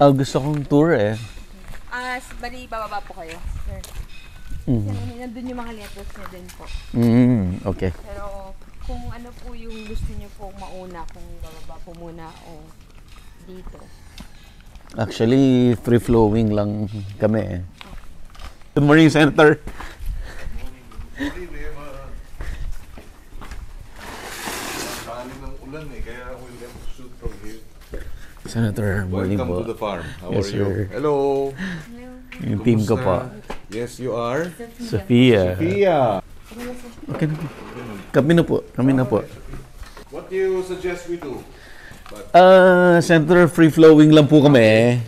Gusto kong tour eh. Bali, bababa po kayo, sir. Nandun yung mga lettuce niya din po. Okay. Pero kung ano po yung gusto niyo po mauna, kung bababa po muna o dito. Actually, free-flowing lang kami eh. Good morning, Senator. Senator, morning po. Welcome to the farm. How Yes, are you? sir. Hello. Yung team ko po. Yes, you are? Sophia. Sophia. Okay na po. Kami na po. Kami na po. What do you suggest we do? Senator, free-flowing lang po kami.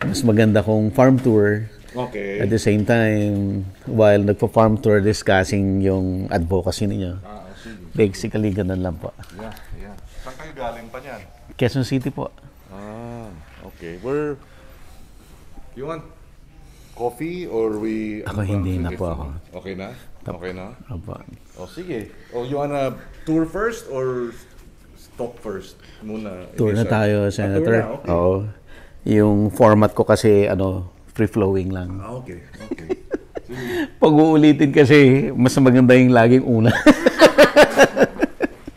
Mas maganda kong farm tour. Okay. At the same time, while nagpa-farm tour, discussing yung advocacy ninyo. Basically, ganun lang po. Yeah. Saan kayo galing pa niyan? Quezon City po. Okay. You want coffee or we... Ako hindi na po ako. Okay na? Okay na? Opo. Sige. You wanna tour first or stop first? Muna. Tour na tayo, Senator. Tour na? Okay. Oo. Yung format ko kasi, free-flowing lang. Okay. Pag uulitin kasi, mas maganda yung laging una.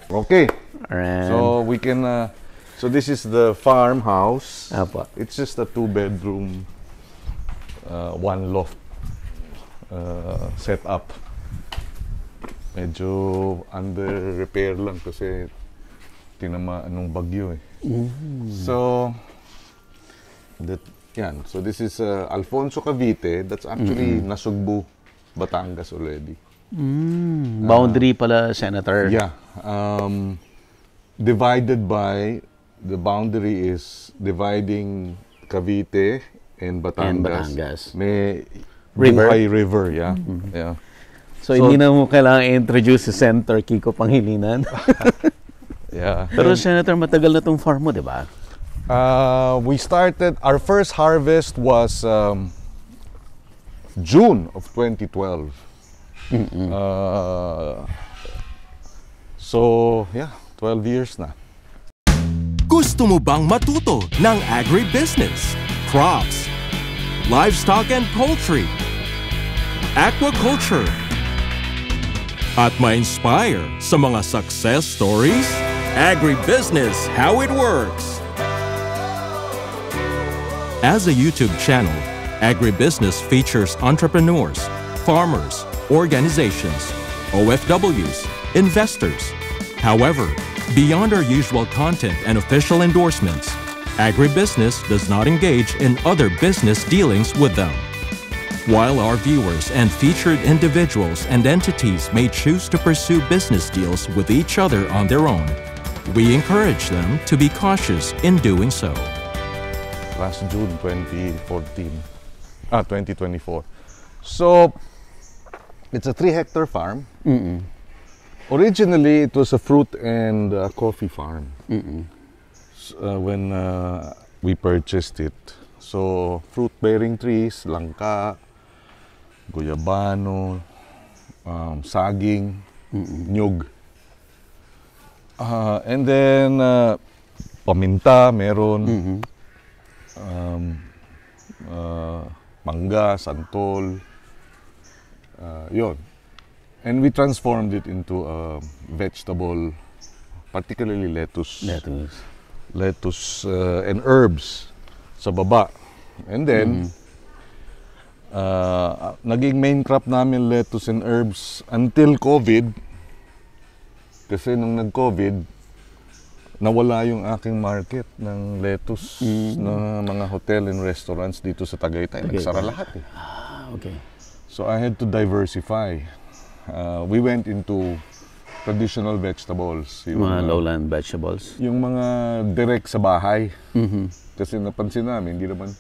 Okay. Alright. So we can... so this is the farmhouse. Apo. It's just a 2-bedroom, 1 loft setup. Medyo under repair lang kasi tinamaan ng bagyo eh. So so this is Alfonso Cavite. That's actually Nasugbu, Batangas already. Boundary pala, Senator. Yeah. Divided by, the boundary is dividing Cavite and Batangas. May Buhay River, yeah. Yeah. So, hindi na mo kailangan introduce si Senator KIKO Pangilinan. Yeah. Pero Senator, matagal na tong farm mo, di ba? We started, our first harvest was June of 2012. So, yeah, 12 years na. Gusto mo bang matuto ng agribusiness, crops, livestock and poultry, aquaculture, at ma-inspire sa mga success stories? Agribusiness, how it works! As a YouTube channel, Agribusiness features entrepreneurs, farmers, organizations, OFWs, investors. However, beyond our usual content and official endorsements, Agribusiness does not engage in other business dealings with them. While our viewers and featured individuals and entities may choose to pursue business deals with each other on their own, we encourage them to be cautious in doing so. Last June 2024. So, it's a 3-hectare farm. Originally, it was a fruit and coffee farm when we purchased it. So, fruit-bearing trees, langka, guyabano, saging, nyug. And then, paminta, meron. Mangga, santol. Yun. And we transformed it into a vegetable, particularly lettuce. Lettuce and herbs sa baba. And then, naging main crop namin lettuce and herbs until COVID. Kasi nung nag-COVID, nawala yung aking market ng lettuce ng mga hotel and restaurants dito sa Tagaytay. Nagsara lahat eh. Okay. So I had to diversify. We went into traditional vegetables. Yung mga lowland vegetables. Yung mga direct sa bahay. Kasi napansin namin, hindi naman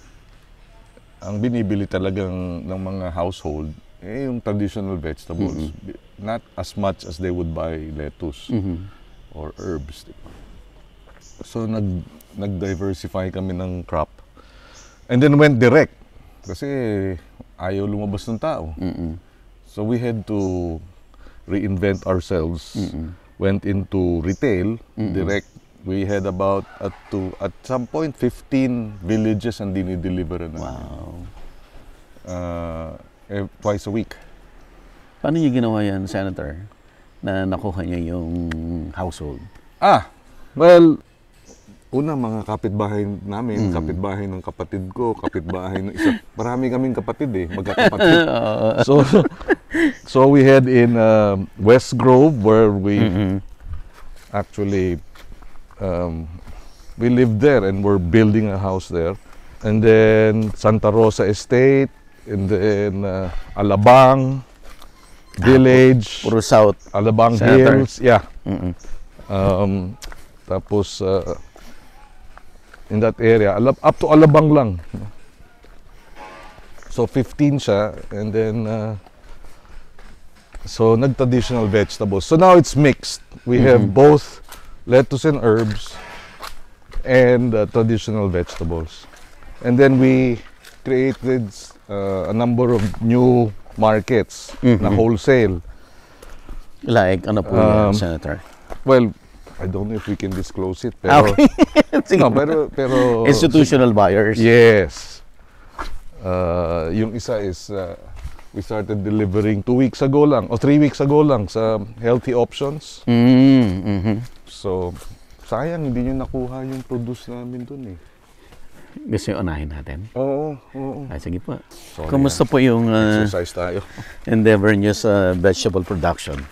ang binibili talagang ng mga household yung traditional vegetables. Not as much as they would buy lettuce or herbs. So nag-diversify kami ng crop. And then went direct. Kasi ayaw lumabas ng tao. So we had to reinvent ourselves. Went into retail, direct We had about at some point 15 villages ang dinideliver na. Wow. Twice a week. Paano niyo ginawa yan, Senator, na nakuha niya yung household? Well, una mga kapitbahay namin, kapitbahay ng kapatid ko, kapitbahay ng isa. Marami kaming kapatid magkakapatid. So we had in West Grove where we actually we lived there and we're building a house there. And then Santa Rosa Estate, and then Alabang Village, Puro South. Alabang Senator. Hills, yeah. Tapos in that area, up to Alabang lang. So 15 siya, and then so nag-traditional vegetables. So now it's mixed. We have both lettuce and herbs and traditional vegetables. And then we created a number of new markets na wholesale. Like, ano po yan, Senator? Well, I don't know if we can disclose it, pero Okay. Sige. no, pero Institutional buyers. yes. Yung isa is we started delivering 2 weeks ago lang o 3 weeks ago lang sa Healthy Options. So, sayang hindi nyo nakuha yung produce namin dun Gusto yung unahin natin? Oo. Ay, sige po. Sorry, Kumusta po yung exercise tayo. endeavor niyo sa vegetable production?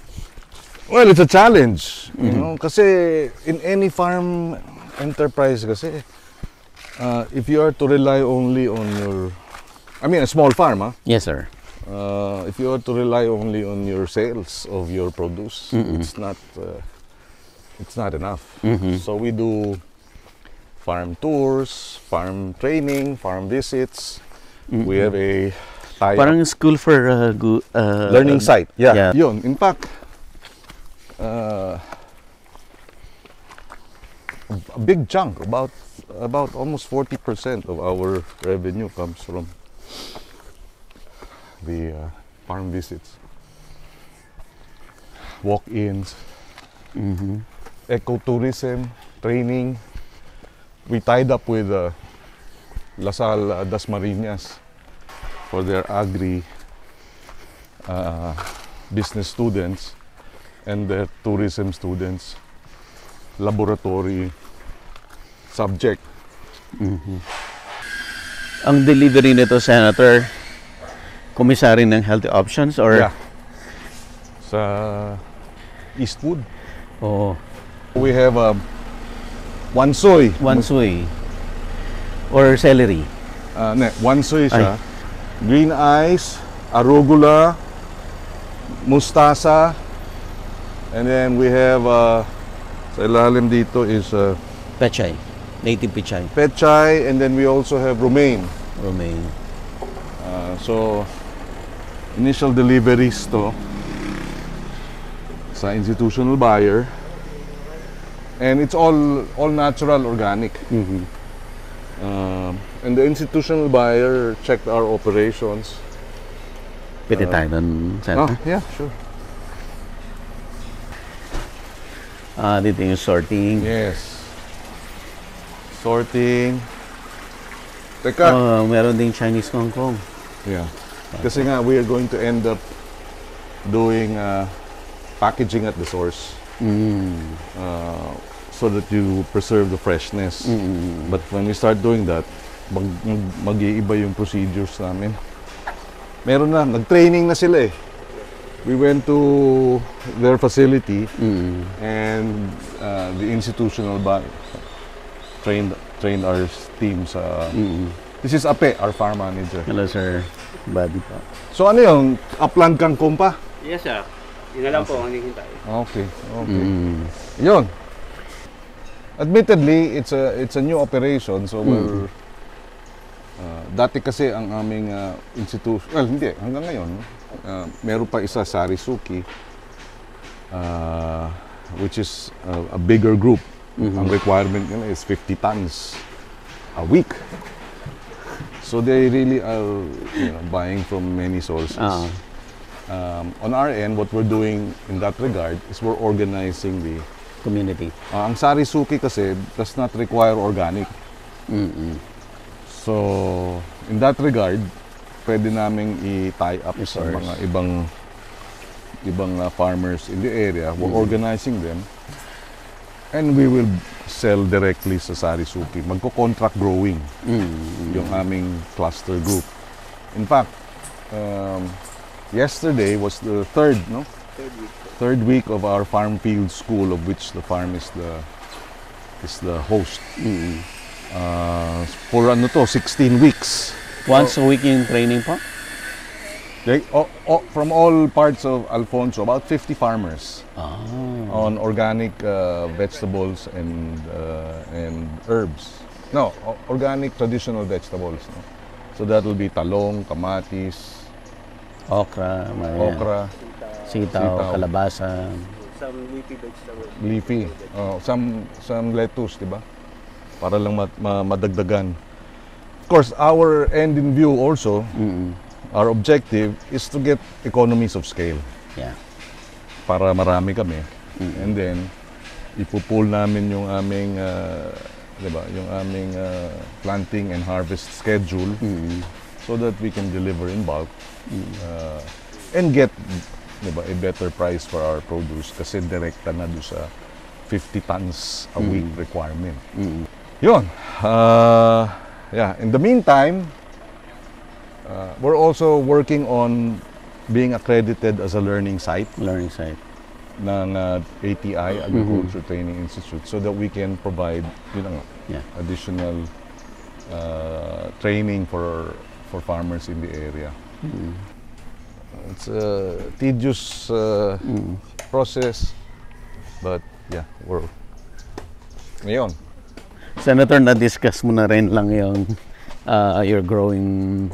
Well, it's a challenge, you know, kasi in any farm enterprise kasi, if you are to rely only on your, I mean, a small farm, Yes, sir. if you are to rely only on your sales of your produce, it's not enough. So we do farm tours, farm training, farm visits. We have a tie-up Parang school for learning site. yeah. Yun. In fact, a big chunk, about almost 40% of our revenue comes from the farm visits, walk-ins, ecotourism, training. We tied up with Lasal Dasmariñas for their business students and their tourism students, laboratory subject. Ang delivery nito, Senator, komisari ng Healthy Options or? Yeah. Sa Eastwood. Oh, We have wansoy. Wansui or celery. Wansoy siya. Green ice, arugula, mustasa, and then we have sa ilalim dito is Pechay. Native pechay. pechay, and then we also have romaine. Romaine. So initial deliveries to sa institutional buyer, and it's all natural, organic. And the institutional buyer checked our operations. Pwede tayo doon, Senator. Yeah, sure. Dito yung sorting. Yes. Sorting. Teka. Meron ding Chinese Hong Kong. Yeah. Kasi nga, we are going to end up doing packaging at the source. So that you preserve the freshness. But when we start doing that, mag-iiba yung procedures namin. Meron na, nag-training na sila We went to their facility and the institutional trained our team sa... This is Ape, our farm manager. Hello, sir. Buddy pa. So ano yung upland kangkong pa? Yes, sir. Yun na lang po ang hinihintay. Okay. Yun. Admittedly, it's a new operation, so we're dati kasi ang aming institution, well hindi, hanggang ngayon, meron pa isa sa Arisuki, which is a bigger group. Ang requirement nila is 50 tons a week. So they really are buying from many sources. On our end, what we're doing in that regard is we're organizing the community. Ang sari-suki kasi does not require organic. So, in that regard, pwede naming i-tie up sa Resource. mga ibang farmers in the area. We're organizing them and we will sell directly sa sari-suki. Magko-contract growing yung aming cluster group. In fact, yesterday was the third week of our farm field school, of which the farm is the host. For 16 weeks. Once a week yung training po? From all parts of Alfonso, about 50 farmers on organic vegetables and herbs. No, organic traditional vegetables. No? So that will be talong, kamatis, Okra, sitaw, kalabasa. Some leafy vegetables. Leafy. Some lettuce, di ba? Para lang madagdagan. Of course, our end in view also, our objective is to get economies of scale. Yeah. Para marami kami. And then, ipupool namin yung aming, diba, yung aming planting and harvest schedule so that we can deliver in bulk and get, diba, a better price for our produce kasi direkta na doon sa 50 tons a week requirement. Yun. Yeah. In the meantime, we're also working on being accredited as a learning site ng ATI, Agriculture Training Institute, so that we can provide additional training for farmers in the area. It's a tedious process, but yeah, we're ngayon. Senator, na-discuss mo na rin lang yung your growing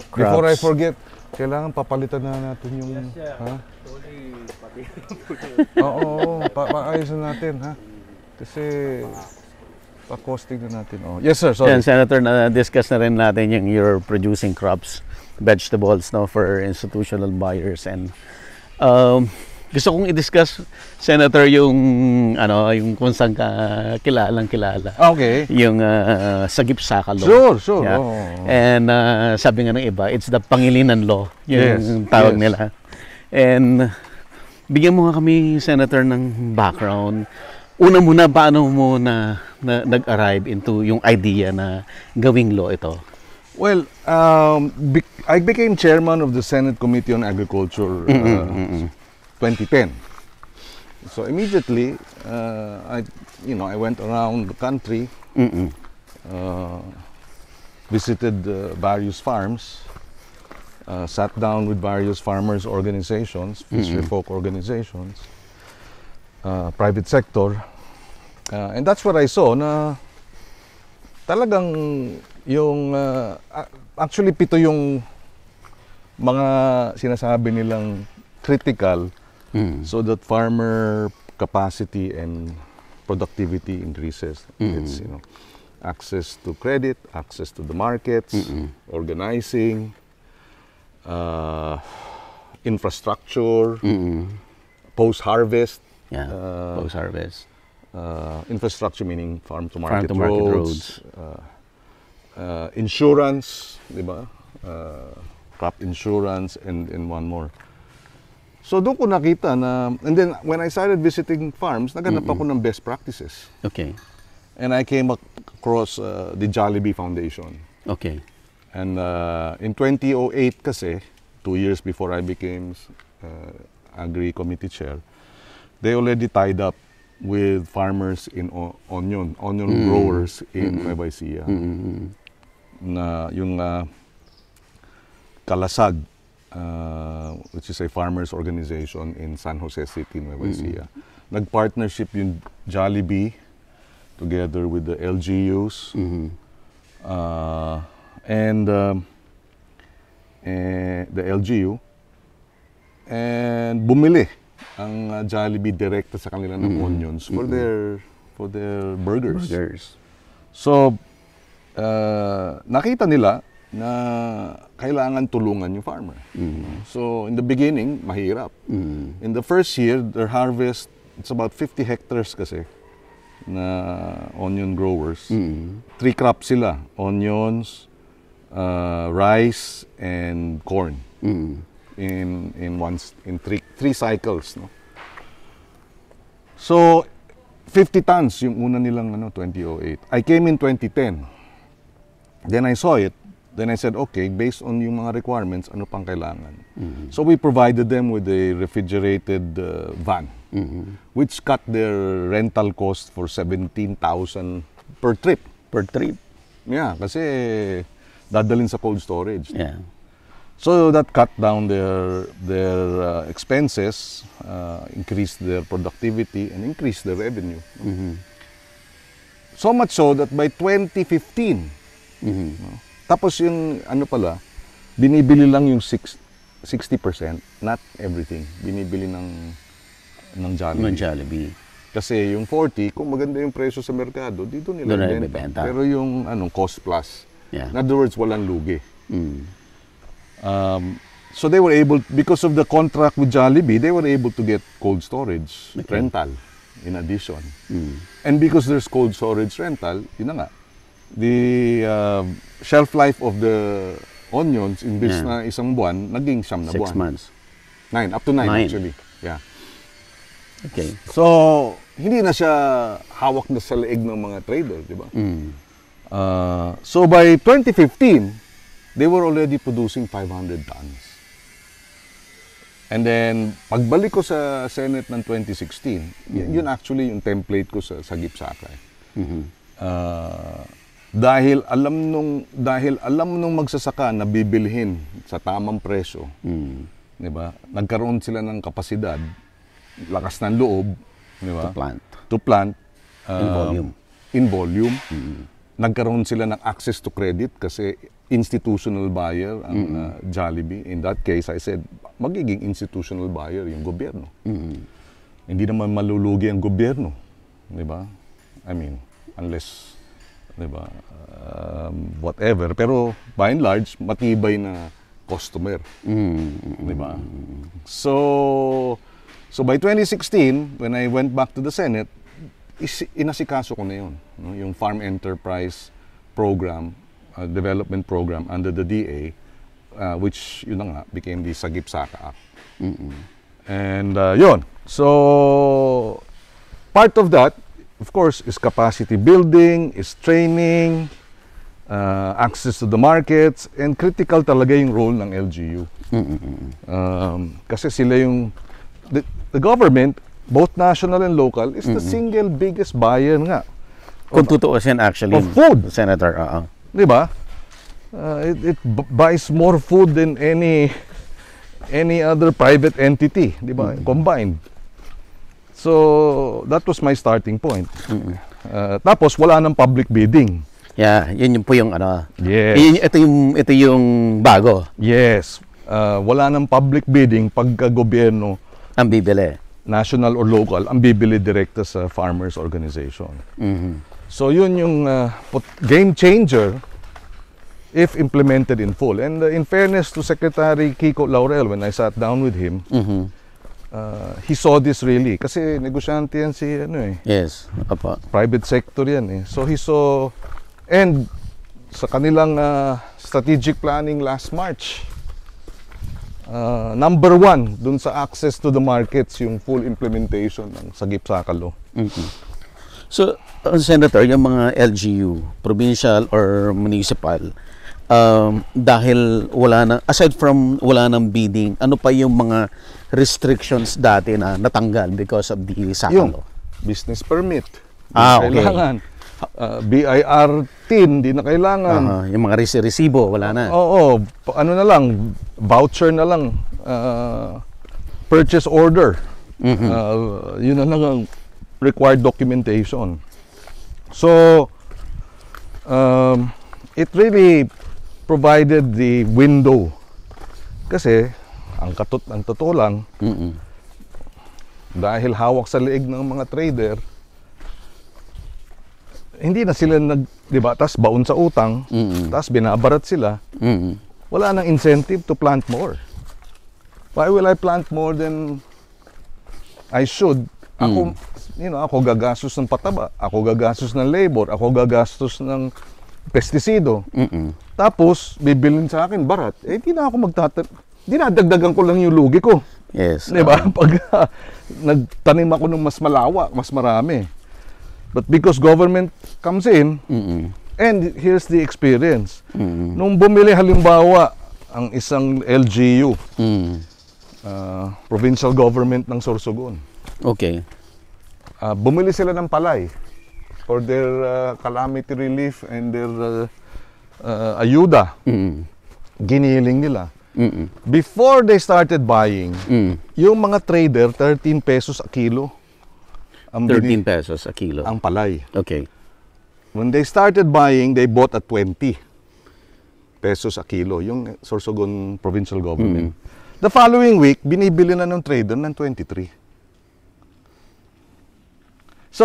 crops. Before I forget, kailangan papalitan na natin yung... Ha? Oo, paayusin natin, ha? Kasi pa-costing na natin. Oh. Yes, sir, sorry. Yan, Senator, na-discuss na rin natin yung you're producing crops, vegetables, no, for institutional buyers. And gusto kong i-discuss, Senator, yung kung saan ka kilala. Okay. Yung Sagip Saka law. Sure. Yeah. Oh. And sabi nga ng iba, it's the Pangilinan law. Yung tawag nila. And bigyan mo nga kami, Senator, ng background. Una muna, paano mo na nag-arrive into yung idea na gawing law ito? Well, I became chairman of the Senate Committee on Agriculture 2010. So immediately, I went around the country, visited various farms, sat down with various farmers organizations, Fisherfolk organizations, private sector, and that's what I saw na talagang yung actually 7 yung mga sinasabi nilang critical so that farmer capacity and productivity increases. It's access to credit, access to the markets, organizing, infrastructure, post-harvest. Yeah, post-harvest. Infrastructure meaning farm-to-market roads. Insurance, di ba? Crop insurance and one more. So doon ko nakita na, and then when I started visiting farms, naghanap ako ng best practices. Okay. And I came across the Jollibee Foundation. Okay. And in 2008 kasi, 2 years before I became Agri Committee Chair, they already tied up with farmers in onion growers in Nueva Ecija. Na yung Kalasag, which is a farmers organization in San Jose City, Nueva Ecija. Nag-partnership yung Jollibee together with the LGUs and the LGU, and bumili ang Jollibee direkta sa kanila ng onions for their burgers. So nakita nila na kailangan tulungan yung farmer. So in the beginning, mahirap. In the first year, their harvest it's about 50 hectares kasi na onion growers. 3 crops sila, onions, rice, and corn. In three cycles, no? So 50 tons yung una nilang 2008. I came in 2010. Then I saw it. Then I said, okay, based on yung mga requirements, ano pang kailangan? So we provided them with a refrigerated van, which cut their rental cost for 17,000 per trip. Per trip. Yeah, kasi dadalhin sa cold storage. Yeah. So that cut down their expenses, increased their productivity, and increased their revenue. So much so that by 2015, tapos yung binibili lang yung 60%, not everything. Binibili ng Jollibee. Ng Jollibee. Kasi yung 40, kung maganda yung presyo sa merkado, dito nila Doon ibenta. Pero yung cost plus. Yeah. In other words, walang lugi. So they were able, because of the contract with Jollibee, they were able to get cold storage rental in addition. And because there's cold storage rental, yun na nga, the shelf life of the onions, imbis na isang buwan, naging 9 na 6 buwan. months. 9, up to 9 9. actually. Yeah. Okay. So, hindi na siya hawak na sa leeg ng mga trader, di ba? So by 2015, they were already producing 500 tons. And then, pagbalik ko sa Senate ng 2016, yun actually yung template ko sa SAGIP SAKA. Dahil alam nung magsasaka na bibilhin sa tamang presyo, di ba? Nagkaroon sila ng kapasidad, lakas ng loob, di ba? To plant. In volume. Nagkaroon sila ng access to credit kasi institutional buyer ang Jollibee. In that case, I said, magiging institutional buyer yung gobyerno. Hindi naman malulugi ang gobyerno, di ba? I mean, unless, di ba, whatever. Pero by and large, matibay na customer, di ba? So by 2016, when I went back to the Senate, inasikaso ko na yun, no? Yung Farm Enterprise Program, Development Program under the DA, which yun na nga, became the SAGIP SAKA Act. And yun. So, part of that, of course, is capacity building, is training, access to the markets, and critical talaga yung role ng LGU. Kasi sila yung, the government, both national and local, is the single biggest buyer nga. Kung tutuusin actually, of food. Senator, Di ba? It buys more food than any other private entity, di ba? Combined. So, that was my starting point. Tapos, wala nang public bidding. Yeah, yun po yung Yes. Ito yung bago. Yes. Wala nang public bidding pagka gobyerno, Ang bibili. national or local, ang bibili direkta sa farmers organization. So yun yung game changer if implemented in full. And in fairness to Secretary KIKO Laurel, when I sat down with him, he saw this really. Kasi negosyante yan si Yes. Apa. private sector yan eh. So he saw, and sa kanilang strategic planning last March, number 1 dun sa access to the markets, yung full implementation ng SAGIP SAKA law. So, Senator, yung mga LGU, provincial or municipal, dahil aside from wala nang bidding, ano pa yung mga restrictions dati na natanggal because of the SAKA Yung law? business permit. Okay. Kailangan. BIR tin, di na kailangan. Yung mga resibo, wala na. Oo, ano na lang, voucher na lang, purchase order. Yun na lang ang required documentation. So, it really provided the window. Kasi, ang totoo lang, dahil hawak sa leeg ng mga trader, hindi na sila di ba, tas baon sa utang, tas binabarat sila. Wala nang incentive to plant more. Why will I plant more than I should Ako, ako gagastos ng pataba, ako gagastos ng labor, ako gagastos ng pestisido. Tapos, bibilin sa akin, barat. Di na ako dinadagdagan ko lang yung lugi ko. Yes. Diba? Pag nagtanim ako ng mas malawak, mas marami. But because government comes in, and here's the experience. Nung bumili halimbawa ang isang LGU, provincial government ng Sorsogon. Okay. Bumili sila ng palay for their calamity relief and their ayuda. Giniling nila. Before they started buying, yung mga trader, 13 pesos a kilo. 13 pesos a kilo. Ang palay. Okay. When they started buying, they bought at 20 pesos a kilo, yung Sorsogon provincial government. The following week, binibili na ng trader ng 23. So,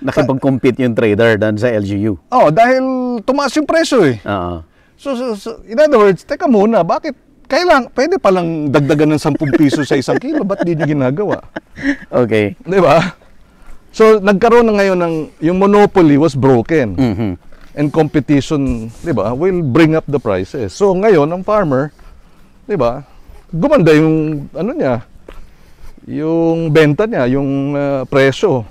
nakipag-compete yung trader doon sa LGU. Dahil tumaas yung presyo eh. So, in other words, teka muna, bakit pwede palang dagdagan ng 10 piso sa isang kilo, ba't di nyo ginagawa? Okay. Di ba? So, nagkaroon na ngayon yung monopoly was broken. And competition, di ba, will bring up the prices. So, ngayon, ang farmer, di ba, gumanda yung, yung benta niya, yung presyo.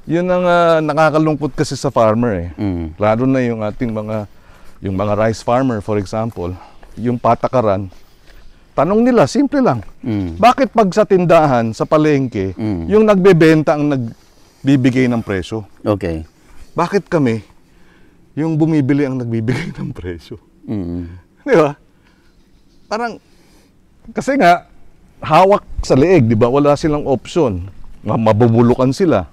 Yun ang nakakalungkot kasi sa farmer eh. Lalo na yung ating yung mga rice farmer, for example, yung patakaran, tanong nila, simple lang. Bakit pag sa tindahan, sa palengke, yung nagbebenta ang nagbibigay ng presyo? Okay. Bakit kami, yung bumibili ang nagbibigay ng presyo? Di ba? Parang, kasi nga, hawak sa leeg, di ba? Wala silang option. Mabubulukan sila.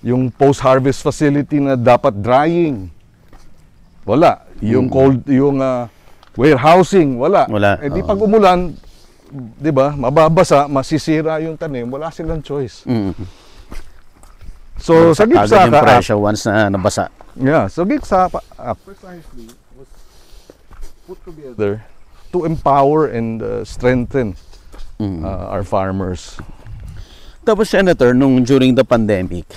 Yung post-harvest facility na dapat drying, wala. Yung warehousing, wala. Di pag umulan, di ba, mababasa, masisira yung tanim, wala silang choice. So, Sagip Saka yung presyo once na nabasa. Yeah, Sagip Saka precisely was put together to empower and strengthen our farmers. Tapos, Senator, during the pandemic,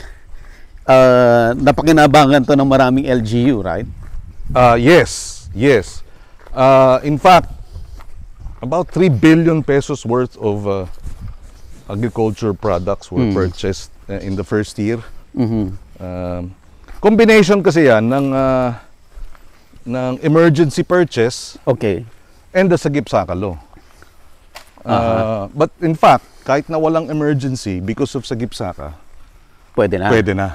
napakinabangan to ng maraming LGU, right? Yes. In fact, about 3 billion pesos worth of agriculture products were purchased in the first year. Combination kasi yan ng emergency purchase, okay, and the Sagip Saka law. But in fact, kahit na walang emergency, because of Sagip Saka, pwede na.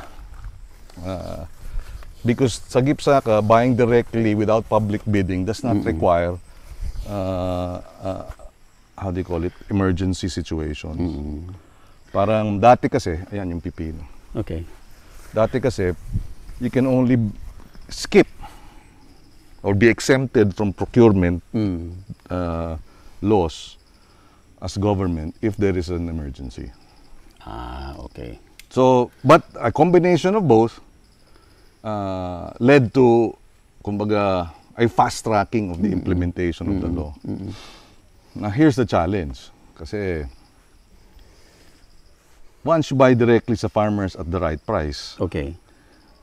Because Sagip Saka, buying directly without public bidding does not require how do you call it, emergency situations. Parang dati kasi, ayan yung pipino. Okay. Dati kasi, you can only skip or be exempted from procurement laws as government if there is an emergency. Okay. So, but a combination of both led to, kumbaga, a fast tracking of the implementation of the law. Now, here's the challenge. Kasi, once you buy directly sa farmers at the right price, okay,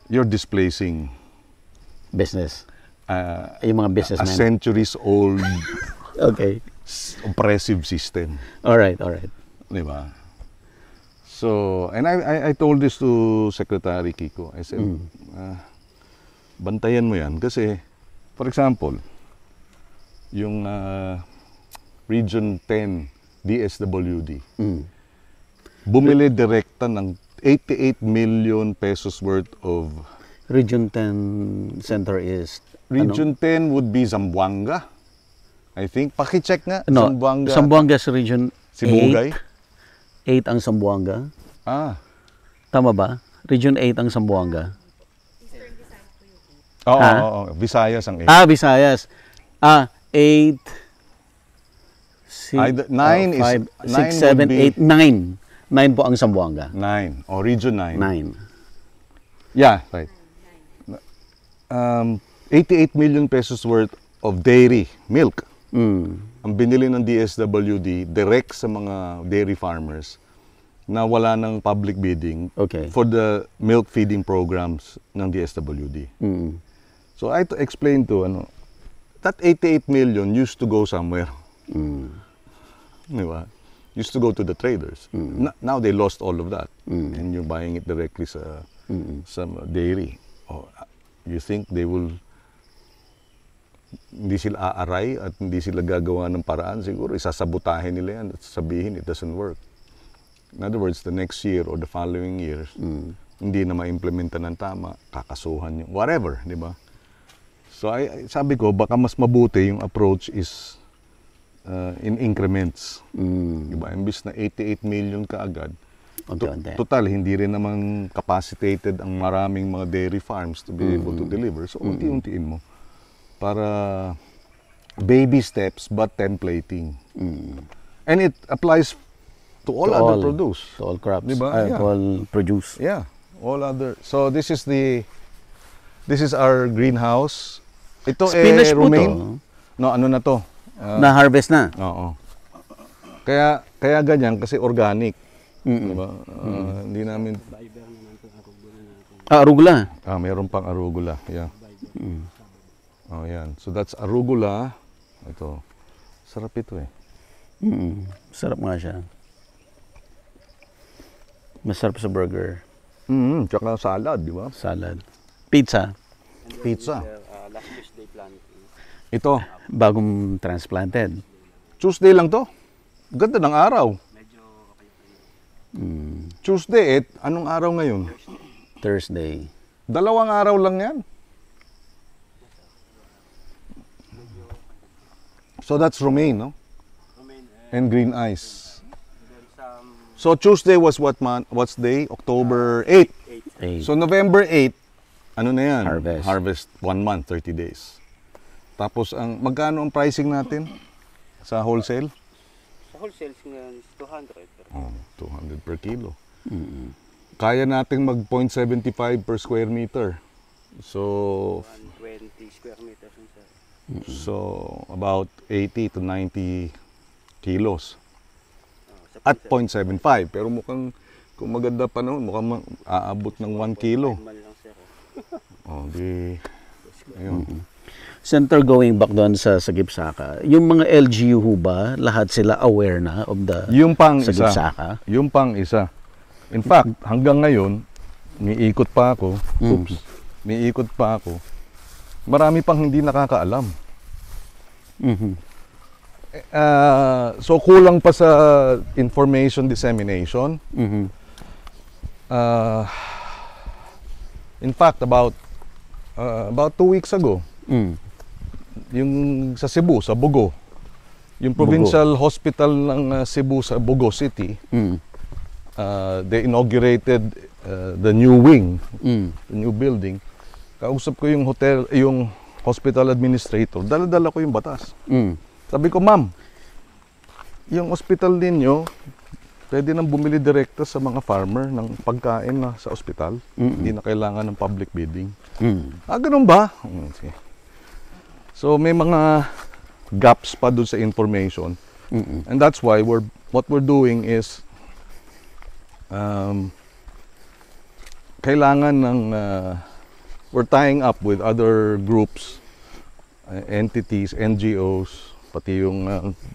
you're displacing business. Yung mga a businessmen. centuries-old Okay. oppressive system. Alright. Di ba? So, and I told this to Secretary Kiko. I said, bantayan mo yan. Kasi, for example, yung Region 10 DSWD, bumili direkta ng 88 million pesos worth of... Region 10 Center is... Region 10 would be Zamboanga, I think. Paki-check nga. No, Zamboanga. Zamboanga is Region 8. Sibugay? 8 ang Zamboanga. Tama ba? Region 8 ang Zamboanga. Oo. Visayas ang 8. Visayas. 8... 9 is... 6, 7, 8, 9. 9 po ang Zamboanga. 9. O, Region 9. 9. Yeah, right. 88 million pesos worth of dairy milk. Ang binili ng DSWD direct sa mga dairy farmers na wala ng public bidding for the milk feeding programs ng DSWD. So I had to explain to that 88 million used to go somewhere. Diba? Used to go to the traders. Now they lost all of that. And you're buying it directly sa dairy. You think they will hindi sila aaray at hindi sila gagawa ng paraan? Siguro isasabotahin nila yan at sabihin it doesn't work. In other words, the next year or the following years, hindi na ma-implementa ng tama, kakasuhan yung whatever, di ba? So sabi ko, baka mas mabuti yung approach is in increments. Diba? Imbis na 88 million kaagad, total, hindi rin naman capacitated ang maraming mga dairy farms to be able to deliver. So, unti-untiin mo. Para baby steps but templating. And it applies to all other produce. To all crops. Diba? To all produce. Yeah. All other. So, this is our greenhouse. Ito Spinach po romaine. to. No, ano na to? Na-harvest na? Oo. Kaya ganyan kasi organic. Diba? Hindi namin... Arugula? Mayroon pang arugula. Yeah. Yan. So that's arugula. Ito. Sarap ito eh. Sarap nga siya. Masarap sa burger. Tsaka salad, di ba? Salad. Pizza. Pizza. Last Tuesday planting. Ito. Bagong transplanted. Tuesday lang to. Ganda ng araw. Medyo okay. Tuesday, anong araw ngayon? Thursday. 2 araw lang yan. So that's romaine, no? Romaine And green ice. then some So Tuesday was what month? What's day? October 8. 8. So November 8, ano na yan? Harvest. Harvest 1 month, 30 days. Tapos magkano ang pricing natin sa wholesale? sa wholesale ngayon is 200. 200 per kilo. Kaya nating mag 0.75 per square meter. So 120 square meters yun, sir. so about 80 to 90 kilos Sa at 0.75. Pero mukhang kung maganda pa noon, mukhang aabot ng 1 kilo. mal lang, sir. Di ayun. Senator, going back doon sa Sagip Saka, yung mga LGU ho ba, lahat sila aware na of the Yung pang Sagip isa. Saka? Yung pang isa. In fact, hanggang ngayon, miikot pa ako. Miikot pa ako. Marami pang hindi nakakaalam. So kulang pa sa information dissemination. In fact, about 2 weeks ago, yung sa Cebu, sa Bogo, yung provincial hospital ng Cebu sa Bogo City, they inaugurated the new wing, the new building. Kausap ko yung hospital administrator, dala-dala ko yung batas. Sabi ko, ma'am, yung hospital ninyo, pwede nang bumili direkta sa mga farmer ng pagkain na sa hospital. Hindi na kailangan ng public bidding. Ganun ba? Sige. So may mga gaps pa doon sa information. And that's why what we're doing is kailangan ng we're tying up with other groups, entities, NGOs, pati yung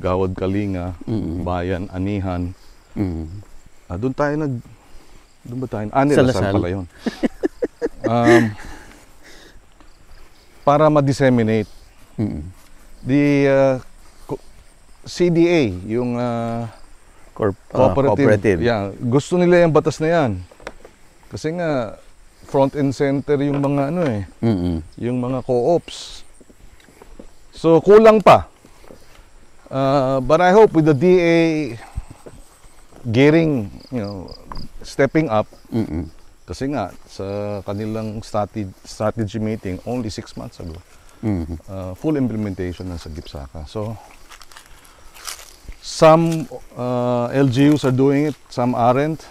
Gawad Kalinga, Bayan, Anihan. Doon ba tayo? Lasal pala yun. Para ma-disseminate. The CDA, yung cooperative. Yeah, gusto nila yung batas na yan. Kasi nga, front and center yung mga yung mga co-ops. So, kulang pa. But I hope with the DA gearing, stepping up, kasi nga, sa kanilang strategy meeting only 6 months ago, full implementation ng Sagip Saka. So, some LGUs are doing it, some aren't.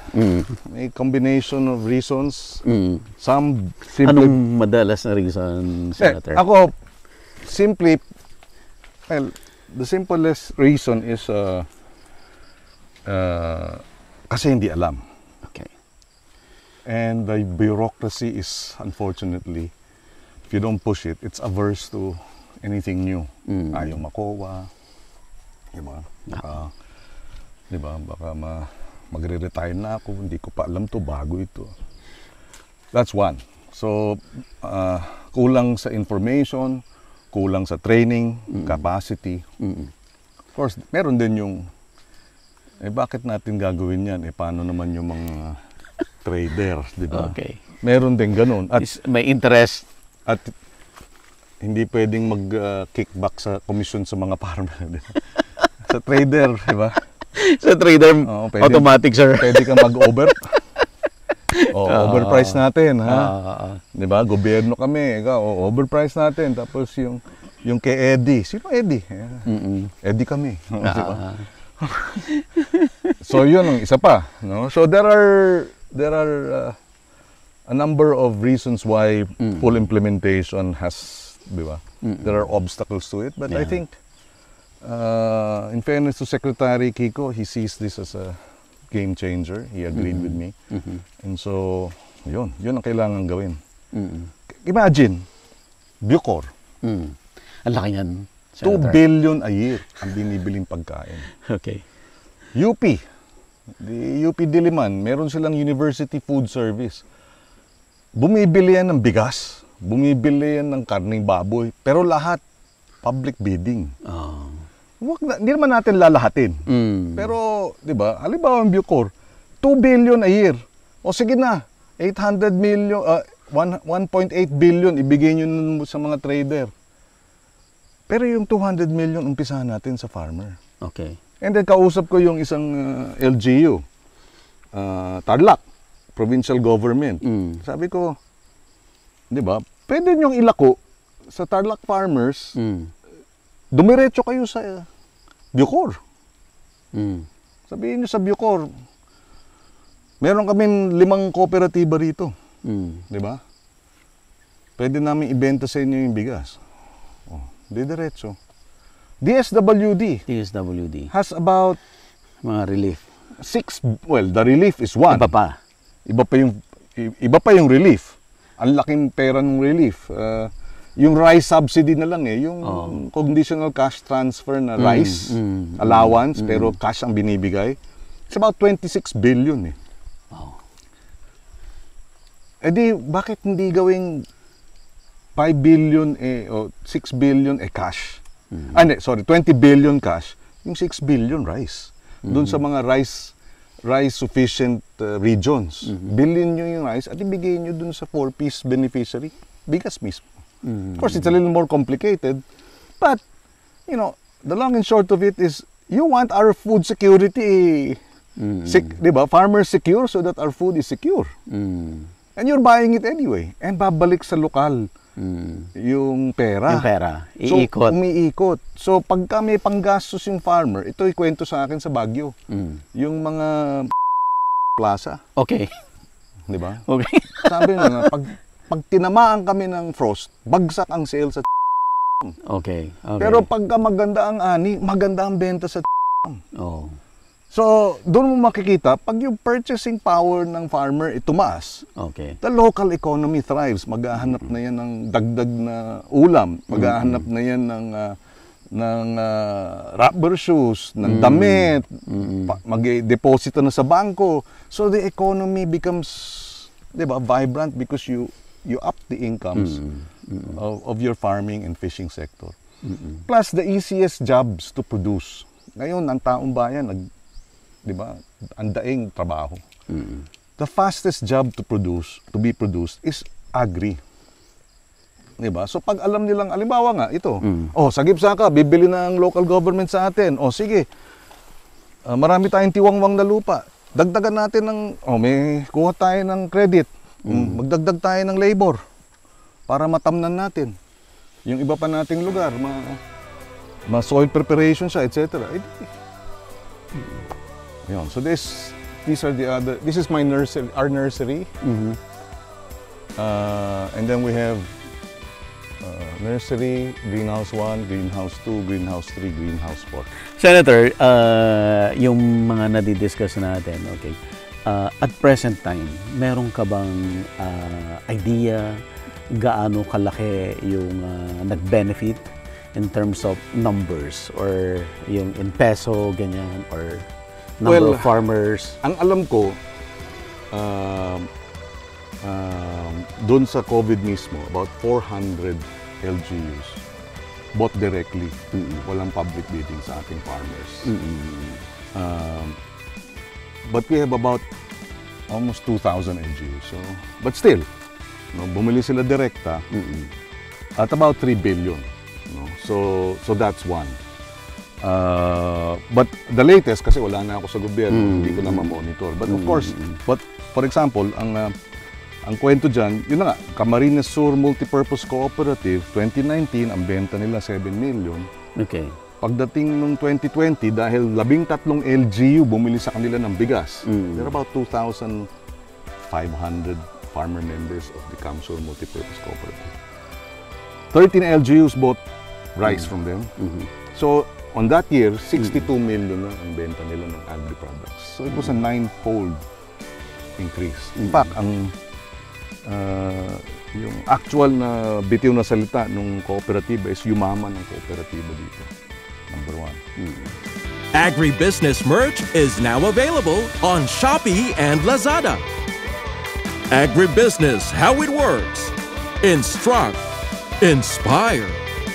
A combination of reasons. Some simply... Anong madalas na reason, Senator? Ako, simply, well, the simplest reason is kasi hindi alam. Okay. And the bureaucracy is, unfortunately, if you don't push it, it's averse to anything new. Ayaw makowa. Diba? Baka magre-retire na ako, hindi ko pa alam to, bago ito. That's one. So, kulang sa information, kulang sa training, capacity. Of course, meron din yung, bakit natin gagawin yan? Paano naman yung mga trader, di ba? Okay. Meron din ganun. At May interest. At hindi pwedeng mag-kickback sa commission sa mga farmer, di ba? Sa trader, di ba? Sa trader, pwede, automatic, sir. Pwede kang mag-over. Overprice natin, ha? Di ba? Gobyerno kami, overprice natin. Tapos yung kay Eddie. Sino Eddie? Eddie kami. Di ba? So yun ang isa pa, no? So there are a number of reasons why full implementation has, di ba? There are obstacles to it, but I think in fairness to Secretary Kiko, he sees this as a game changer. He agreed with me. And so yun ang kailangan gawin. Imagine Bucor. Ang laki niyan. 2 billion a year ang binibiling pagkain. Okay. UP, the UP Diliman, meron silang university food service. Bumibili yan ng bigas, bumibili yan ng karning baboy, pero lahat public bidding. Hindi naman natin lalahatin. Pero, di ba, halimbawa ang Bucor, 2 billion a year. O sige na, 800 million, 1.8 billion ibigay nyo sa mga trader. Pero yung 200 million, umpisahan natin sa farmer. Okay. And then kausap ko yung isang LGU, Tarlac, provincial government. Sabi ko, di ba, pwede nyong ilako sa Tarlac farmers, dumiretso kayo sa Bucor. Sabihin nyo sa Bucor, meron kami 5 kooperatiba rito. Di ba? Pwede namin ibenta sa inyo yung bigas. Diretso. DSWD has about mga relief. 6, well, the relief is one. Iba pa. Iba pa yung relief. Ang laking pera ng relief. Yung rice subsidy na lang yung conditional cash transfer na rice allowance, pero cash ang binibigay. It's about 26 billion Wow. Bakit hindi gawing 5 billion o 6 billion cash? 20 billion cash, yung 6 billion rice. Doon sa mga rice sufficient regions. Bilhin nyo yung rice at ibigay nyo doon sa 4-piece beneficiary. Bigas mismo. Of course, it's a little more complicated, but, you know, the long and short of it is, you want our food security, di ba? Farmers secure so that our food is secure. And you're buying it anyway. And babalik sa lokal yung pera. Yung pera. Iikot. So, umiikot. So, pagka may panggastos yung farmer, ito ikwento sa akin sa Baguio. Yung mga plaza. Okay. Di ba? Okay. Sabi nga, pag tinamaan kami ng frost, bagsak ang sales sa Okay. Pero pagka maganda ang ani, maganda ang benta sa Oh. So, doon mo makikita, pag yung purchasing power ng farmer tumaas, Okay. the local economy thrives. Maghahanap na yan ng dagdag na ulam. Maghahanap na yan ng rubber shoes, ng damit, mag-deposito na sa bangko. So, the economy becomes, di ba, vibrant because you up the incomes of your farming and fishing sector. Plus, the easiest jobs to produce. Ngayon, ang taong bayan, di ba, ang daing trabaho. The fastest job to be produced is agri. Di ba? So pag alam nilang, alimbawa nga, ito, Sagip Saka, bibili ng local government sa atin. Sige, marami tayong tiwangwang na lupa. Dagdagan natin ng, may kuha tayo ng credit. Magdagdag tayo ng labor para matamnan natin. Yung iba pa nating lugar, soil preparation siya, etc. So these are the other. This is my nursery, our nursery, and then we have Nursery, greenhouse 1, greenhouse 2, greenhouse 3, greenhouse 4. Senator, yung mga nadidiscuss natin, okay, at present time, meron ka bang idea gaano kalaki yung nag-benefit in terms of numbers or yung in peso, ganyan, or number of farmers? Ang alam ko, doon sa COVID mismo, about 400 LGUs bought directly. Walang public bidding sa ating farmers. But we have about almost 2,000 LGUs. So, but still, no, bumili sila direkta at about 3 billion. No? So that's one. But the latest, kasi wala na ako sa gobyerno, hindi ko na ma-monitor. But of course, but for example, ang kwento dyan, yun na nga, Camarines Sur Multipurpose Cooperative, 2019, ang benta nila 7 million. Okay. Pagdating nung 2020, dahil 13 LGU bumili sa kanila ng bigas, there are about 2,500 farmer members of the Camsur Multipurpose Cooperative. 13 LGUs bought rice from them. So, on that year, 62 million na ang benta nila ng agri-products. So, it was a 9-fold increase. In fact, yung actual na bitiw na salita ng kooperatiba is yumaman ng kooperatiba dito. Number 1. Agribusiness merch is now available on Shopee and Lazada. Agribusiness, how it works. Instruct, inspire,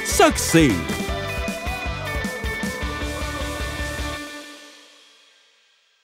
succeed.